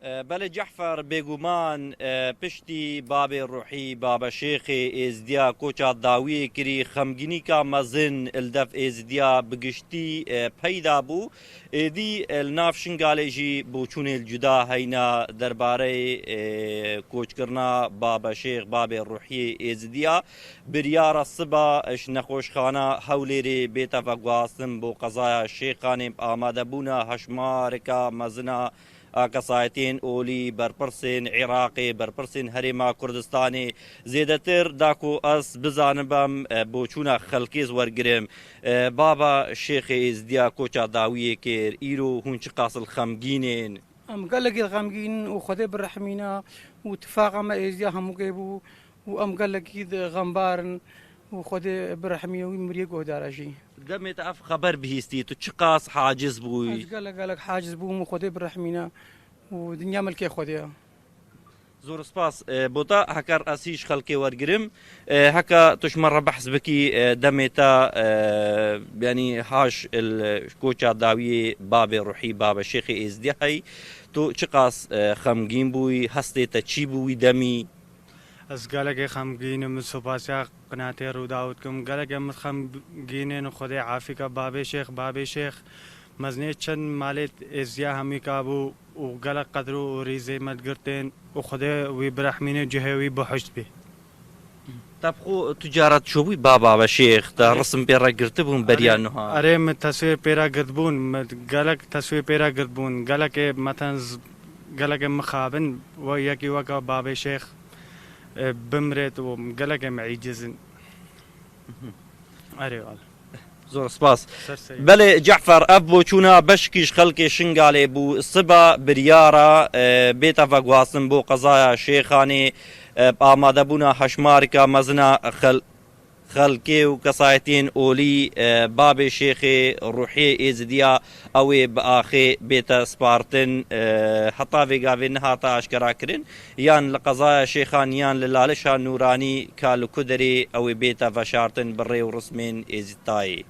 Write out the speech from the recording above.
بله جعفر بێگومان پشتی بابێ ڕوحی بابە شێخێ ئێزدیا کۆچا داویە کری خەمگینی کا مەزن ئلدەف ئێزدیا بگشتی پەیدا بوو ئێدی ناف شنگالێژی بۆچوونێ جودا هەینا دەربارەی کۆچکردنا بابە شێخ بابێ ڕوحی ئێزدیا بریارە سبا نەخۆشخانە هەولێرێ بێتەڤە گواستن بۆ قەزایە شێخانێ ئامادەبوونە هەشمارێکە مەزنە کەسایەتین ئۆلی بەرپرسên عێراقê بەرپرسên هەرێما کوردستانê زێدەتر داکۆ ئەس بزانم بەم بۆچوونە خەڵکێز وەرگرم بابە شێخê ئێزدیا کۆچا داویە کرد ئیرۆ هون چ قاسڵ خەمگینên ئەم گەلێکی خەمگین و خودێ بڕەحمینە و تفاق ئەمە ئێزدیا هەمووکێ بوو و ئەم گەلێکی غەمبارن و خودێ بڕەحمیەوەی مریە گۆدارەژی دەمێت ئەف خەبەر بهیستی تو چ قاس حاجز بووی گەلک حاجز بووم و خودێ بڕەحمینە و دنیا ملکێ خودەیە زۆر سپاس بۆتا هەکار ئەسیش خەڵکێ وەرگرم هەکە توشمەڕە بەحس بکی دەمێتە ینی هاش کۆچا داویێ بابێ ڕوحی بابە شێخی ئێزدیا هەی تۆ چ قاس خەمگین بووی هەستێتە چی بووی دەمی ئەس گەلێکی خەمگینم سوپاسیا قناتێ ڕووداوتکم گەلێکە من خەمگینێن و خودێ عافیکە بابێ شێخ مەزنێ چەند مالێت ئێزیا هەمی کابوو و گەلک قەدر و ریزەی مەدگرتێن و خودێ وی برەحمینە جهێوی بەحشت بێ تەبخۆ تجارەت شۆبووی بابە شێخ تا ڕسم پێڕەگرتە بوون بەریان نوها ئەرێ من تەسوێ پێراگرت بوون گەلک تەسوێ پێراگرت بوون گەلکێ مەتەنز گەلەکە مخابن و یەکی وەکە بابێ شێخ بمرێت و گەلەکە معیجزن ئەرێ زۆر سپاس بەڵێ جعفەر ئەف بۆچوونە بەشکیش خەڵکێ شنگالێ بوو سبا بریارە بێتەڤە گواستن بۆ قەزایە شێخانێ ئامادەبوونە هەشمارێکە مەزنە خەڵکێ و کەسایەتین ئۆلی بابێ شێخێ ڕوحێ ئێزدیا ئەوێ بەئاخێ بێتە سپارتن هەتا vێگاوێ نەهاتە ئاشکراکردن یان لە قەزایە شێخان یان لە لالشا نورانی کا لە کودرێ ئەوێ بێتە ڤەشارتن بڕێ و ڕسمێن ئێزیتایێ